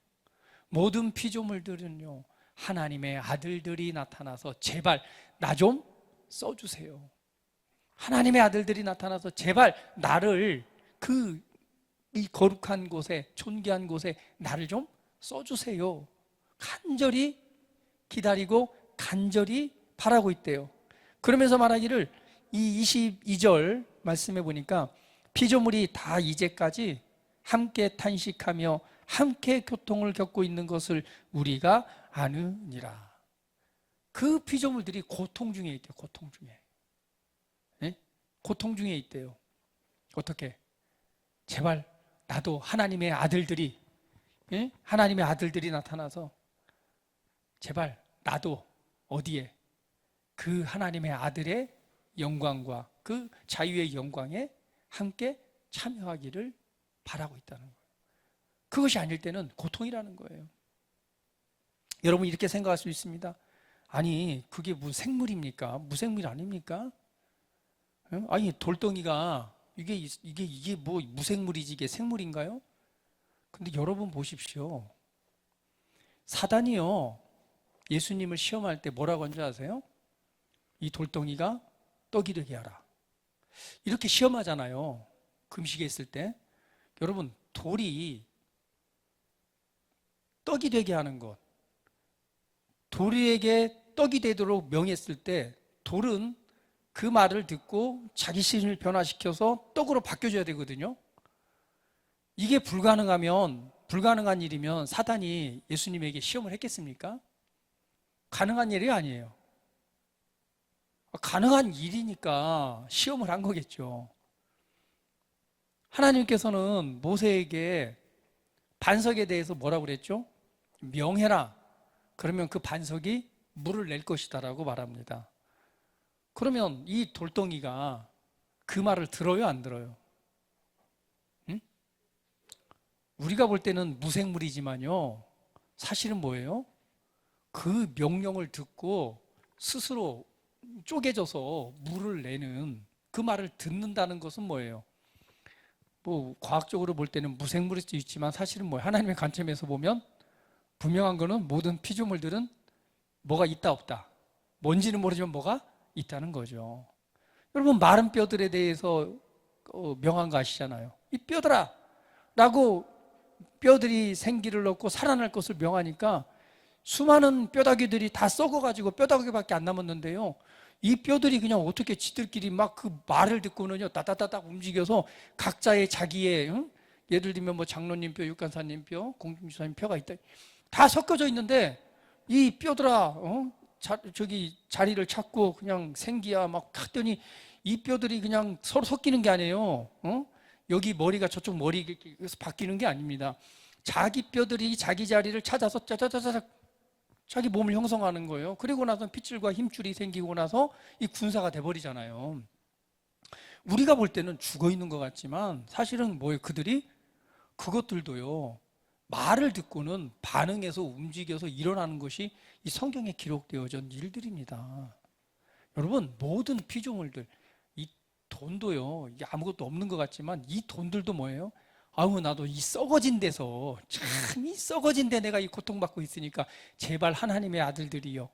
모든 피조물들은요, 하나님의 아들들이 나타나서 제발 나 좀 써주세요. 하나님의 아들들이 나타나서 제발 나를 이 거룩한 곳에, 존귀한 곳에 나를 좀 써주세요. 간절히 기다리고 간절히 바라고 있대요. 그러면서 말하기를, 이 22절 말씀해 보니까 피조물이 다 이제까지 함께 탄식하며 함께 고통을 겪고 있는 것을 우리가 아느니라. 그 피조물들이 고통 중에 있대요. 고통 중에. 네? 고통 중에 있대요. 어떻게? 제발 나도 하나님의 아들들이, 네? 하나님의 아들들이 나타나서 제발 나도 어디에? 그 하나님의 아들의 영광과 그 자유의 영광에 함께 참여하기를 바라고 있다는 거예요. 그것이 아닐 때는 고통이라는 거예요. 여러분 이렇게 생각할 수 있습니다. 아니 그게 무슨 생물입니까? 무생물 아닙니까? 아니 돌덩이가 이게 뭐 무생물이지 이게 생물인가요? 근데 여러분 보십시오. 사단이요, 예수님을 시험할 때 뭐라고 한지 아세요? 이 돌덩이가 떡이 되게 하라. 이렇게 시험하잖아요. 금식에 있을 때. 여러분 돌이 떡이 되게 하는 것, 돌에게 떡이 되도록 명했을 때 돌은 그 말을 듣고 자기 신을 변화시켜서 떡으로 바뀌어줘야 되거든요. 이게 불가능한 일이면 사단이 예수님에게 시험을 했겠습니까? 가능한 일이 아니에요. 가능한 일이니까 시험을 한 거겠죠. 하나님께서는 모세에게 반석에 대해서 뭐라고 그랬죠? 명해라. 그러면 그 반석이 물을 낼 것이다 라고 말합니다. 그러면 이 돌덩이가 그 말을 들어요, 안 들어요? 응? 우리가 볼 때는 무생물이지만요, 사실은 뭐예요? 그 명령을 듣고 스스로 쪼개져서 물을 내는, 그 말을 듣는다는 것은 뭐예요? 뭐 과학적으로 볼 때는 무생물일 수 있지만 사실은 뭐예요? 하나님의 관점에서 보면 분명한 거는 모든 피조물들은 뭐가 있다 없다, 뭔지는 모르지만 뭐가 있다는 거죠. 여러분 마른 뼈들에 대해서 명한 거 아시잖아요. 이 뼈들아 라고 뼈들이 생기를 얻고 살아날 것을 명하니까 수많은 뼈다귀들이 다 썩어가지고 뼈다귀밖에 안 남았는데요, 이 뼈들이 그냥 어떻게 지들끼리 막 그 말을 듣고는요, 따다다닥 움직여서 각자의 자기의, 응? 예를 들면 뭐 장로님 뼈, 육간사님 뼈, 공중주사님 뼈가 있다. 다 섞여져 있는데 이 뼈들아, 저기 자리를 찾고 그냥 생기야 막 갔더니 이 뼈들이 그냥 서로 섞이는 게 아니에요. 여기 머리가 저쪽 머리에서 바뀌는 게 아닙니다. 자기 뼈들이 자기 자리를 찾아서 짜자자자 자기 몸을 형성하는 거예요. 그리고 나서 핏줄과 힘줄이 생기고 나서 이 군사가 돼버리잖아요. 우리가 볼 때는 죽어 있는 것 같지만 사실은 뭐예요? 그것들도요, 말을 듣고는 반응해서 움직여서 일어나는 것이 이 성경에 기록되어진 일들입니다. 여러분, 모든 피조물들, 이 돈도요, 이게 아무것도 없는 것 같지만 이 돈들도 뭐예요? 아우, 나도 이 썩어진 데서, 참 이 썩어진 데 내가 이 고통받고 있으니까 제발 하나님의 아들들이요,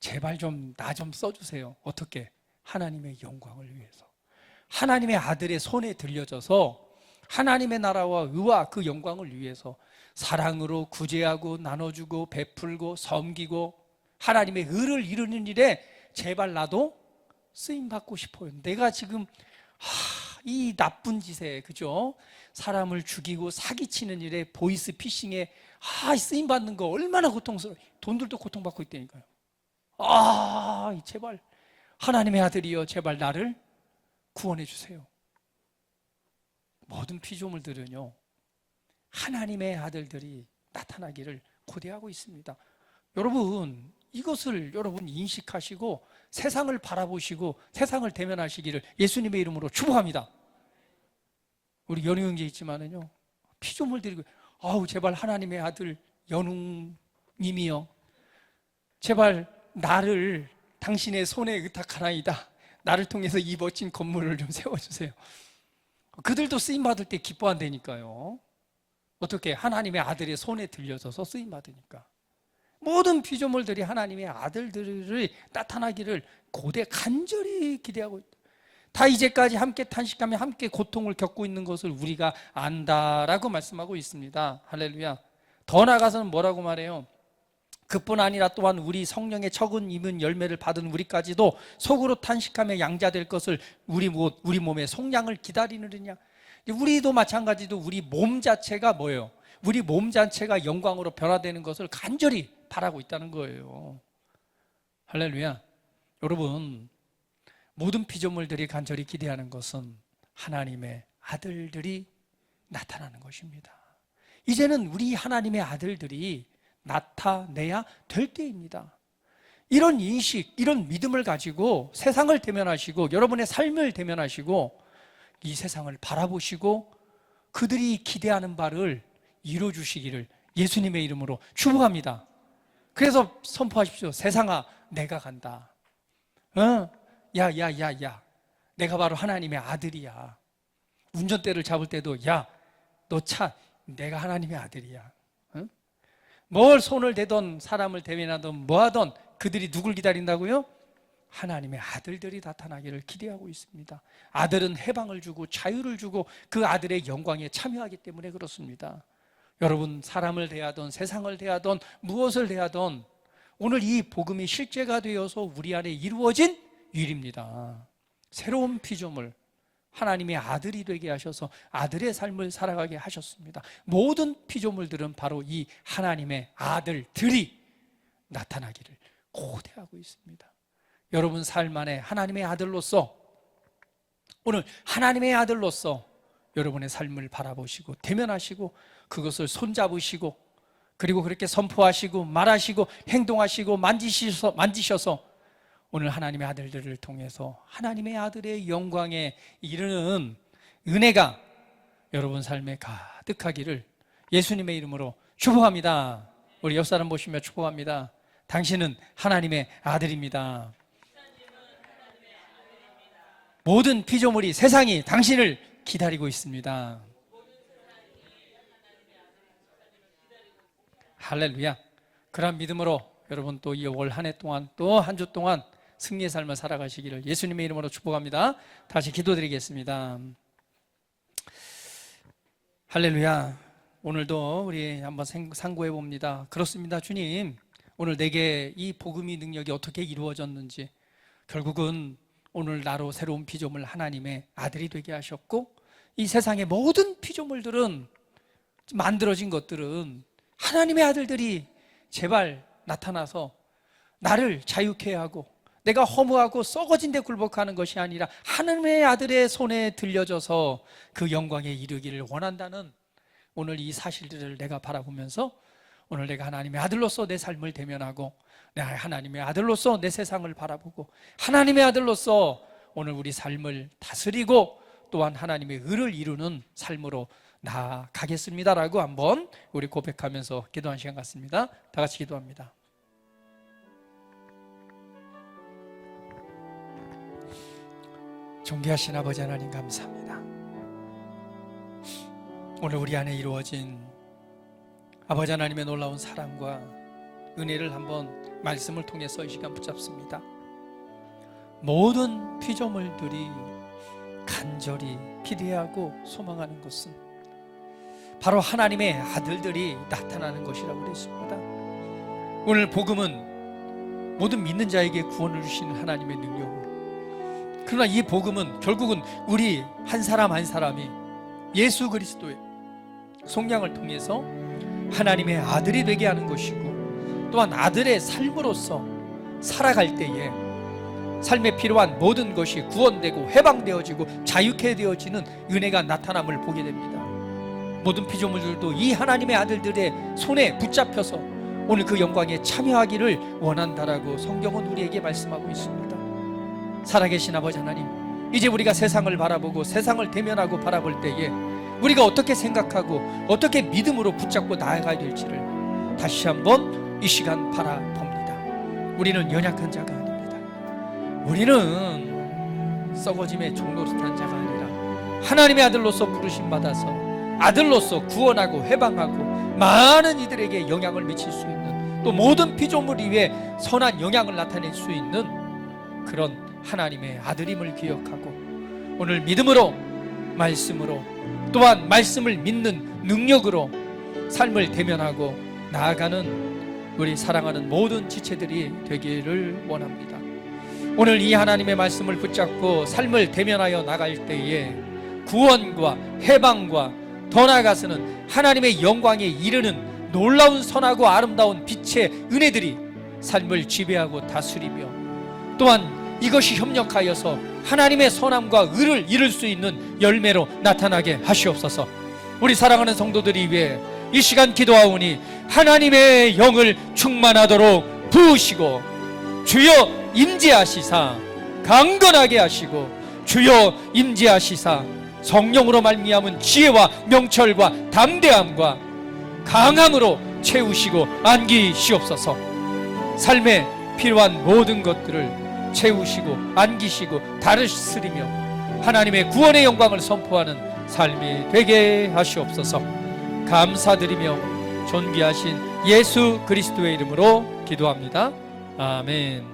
제발 좀 나 좀 써주세요. 어떻게? 하나님의 영광을 위해서, 하나님의 아들의 손에 들려져서 하나님의 나라와 의와 그 영광을 위해서 사랑으로 구제하고 나눠주고 베풀고 섬기고 하나님의 의를 이루는 일에 제발 나도 쓰임받고 싶어요. 내가 지금 이 나쁜 짓에, 그죠? 사람을 죽이고 사기치는 일에, 보이스 피싱에 쓰임받는 거 얼마나 고통스러워요. 돈들도 고통받고 있다니까요. 제발 하나님의 아들이여, 제발 나를 구원해 주세요. 모든 피조물들은요, 하나님의 아들들이 나타나기를 고대하고 있습니다. 여러분, 이것을 여러분 인식하시고 세상을 바라보시고 세상을 대면하시기를 예수님의 이름으로 축복합니다. 우리 연우 형제 있지만은요, 피조물들이 제발 하나님의 아들 연웅님이여, 제발 나를 당신의 손에 의탁하나이다. 나를 통해서 이 멋진 건물을 좀 세워주세요. 그들도 쓰임받을 때 기뻐한다니까요. 어떻게? 하나님의 아들의 손에 들려져서 쓰임받으니까. 모든 피조물들이 하나님의 아들들이 나타나기를 간절히 기대하고 있다. 다 이제까지 함께 탄식하며 함께 고통을 겪고 있는 것을 우리가 안다라고 말씀하고 있습니다. 할렐루야. 더 나아가서는 뭐라고 말해요? 그뿐 아니라 또한 우리 성령의 척은 입은 열매를 받은 우리까지도 속으로 탄식하며 양자될 것을 우리 몸의 속량을 기다리느냐. 우리도 마찬가지로 우리 몸 자체가 뭐예요? 우리 몸 자체가 영광으로 변화되는 것을 간절히 바라고 있다는 거예요. 할렐루야. 여러분, 모든 피조물들이 간절히 기대하는 것은 하나님의 아들들이 나타나는 것입니다. 이제는 우리 하나님의 아들들이 나타내야 될 때입니다. 이런 인식, 이런 믿음을 가지고 세상을 대면하시고 여러분의 삶을 대면하시고 이 세상을 바라보시고 그들이 기대하는 바를 이루어주시기를 예수님의 이름으로 축복합니다. 그래서 선포하십시오. 세상아, 내가 간다. 야, 내가 바로 하나님의 아들이야. 운전대를 잡을 때도 너 내가 하나님의 아들이야. 뭘 손을 대던 사람을 대면하던 뭐하던 그들이 누굴 기다린다고요? 하나님의 아들들이 나타나기를 기대하고 있습니다. 아들은 해방을 주고 자유를 주고 그 아들의 영광에 참여하기 때문에 그렇습니다. 여러분, 사람을 대하던 세상을 대하던 무엇을 대하던 오늘 이 복음이 실제가 되어서 우리 안에 이루어진 일입니다. 새로운 피조물, 하나님의 아들이 되게 하셔서 아들의 삶을 살아가게 하셨습니다. 모든 피조물들은 바로 이 하나님의 아들들이 나타나기를 고대하고 있습니다. 여러분 삶 안에 하나님의 아들로서, 오늘 하나님의 아들로서 여러분의 삶을 바라보시고 대면하시고 그것을 손잡으시고 그리고 그렇게 선포하시고 말하시고 행동하시고 만지셔서 오늘 하나님의 아들들을 통해서 하나님의 아들의 영광에 이르는 은혜가 여러분 삶에 가득하기를 예수님의 이름으로 축복합니다. 우리 옆 사람 보시며 축복합니다. 당신은 하나님의 아들입니다. 모든 피조물이, 세상이 당신을 기다리고 있습니다. 할렐루야. 그런 믿음으로 여러분 또 이 올 한 해 동안 또 한 주 동안 승리의 삶을 살아가시기를 예수님의 이름으로 축복합니다. 다시 기도드리겠습니다. 할렐루야. 오늘도 우리 한번 상고해 봅니다. 그렇습니다. 주님, 오늘 내게 이 복음의 능력이 어떻게 이루어졌는지, 결국은 오늘 나로 새로운 피조물 하나님의 아들이 되게 하셨고, 이 세상의 모든 피조물들은, 만들어진 것들은 하나님의 아들들이 제발 나타나서 나를 자유케 하고 내가 허무하고 썩어진 데 굴복하는 것이 아니라 하나님의 아들의 손에 들려져서 그 영광에 이르기를 원한다는 오늘 이 사실들을 내가 바라보면서, 오늘 내가 하나님의 아들로서 내 삶을 대면하고, 내가 하나님의 아들로서 내 세상을 바라보고, 하나님의 아들로서 오늘 우리 삶을 다스리고 또한 하나님의 의를 이루는 삶으로 나아가겠습니다라고 한번 우리 고백하면서 기도한 시간 같습니다. 다 같이 기도합니다. 존귀하신 아버지 하나님, 감사합니다. 오늘 우리 안에 이루어진 아버지 하나님의 놀라운 사랑과 은혜를 한번 말씀을 통해서 이 시간 붙잡습니다. 모든 피조물들이 간절히 기대하고 소망하는 것은 바로 하나님의 아들들이 나타나는 것이라고 그랬습니다. 오늘 복음은 모든 믿는 자에게 구원을 주시는 하나님의 능력으로, 그러나 이 복음은 결국은 우리 한 사람 한 사람이 예수 그리스도의 속량을 통해서 하나님의 아들이 되게 하는 것이고, 또한 아들의 삶으로서 살아갈 때에 삶에 필요한 모든 것이 구원되고 해방되어지고 자유케 되어지는 은혜가 나타남을 보게 됩니다. 모든 피조물들도 이 하나님의 아들들의 손에 붙잡혀서 오늘 그 영광에 참여하기를 원한다라고 성경은 우리에게 말씀하고 있습니다. 살아계신 아버지 하나님, 이제 우리가 세상을 바라보고 세상을 대면하고 바라볼 때에 우리가 어떻게 생각하고 어떻게 믿음으로 붙잡고 나아가야 될지를 다시 한번 이 시간 바라봅니다. 우리는 연약한 자가 아닙니다. 우리는 썩어짐의 종노릇한 자가 아니라 하나님의 아들로서 부르심 받아서 아들로서 구원하고 해방하고 많은 이들에게 영향을 미칠 수 있는, 또 모든 피조물 위에 선한 영향을 나타낼 수 있는 그런 하나님의 아들임을 기억하고, 오늘 믿음으로, 말씀으로, 또한 말씀을 믿는 능력으로 삶을 대면하고 나아가는 우리 사랑하는 모든 지체들이 되기를 원합니다. 오늘 이 하나님의 말씀을 붙잡고 삶을 대면하여 나갈 때에 구원과 해방과 더 나아가서는 하나님의 영광에 이르는 놀라운 선하고 아름다운 빛의 은혜들이 삶을 지배하고 다스리며, 또한 이것이 협력하여서 하나님의 선함과 의를 이룰 수 있는 열매로 나타나게 하시옵소서. 우리 사랑하는 성도들이 위해 이 시간 기도하오니 하나님의 영을 충만하도록 부으시고, 주여 임재하시사 강건하게 하시고, 주여 임재하시사 성령으로 말미암은 지혜와 명철과 담대함과 강함으로 채우시고 안기시옵소서. 삶에 필요한 모든 것들을 채우시고 안기시고 다스리며 하나님의 구원의 영광을 선포하는 삶이 되게 하시옵소서. 감사드리며 존귀하신 예수 그리스도의 이름으로 기도합니다. 아멘.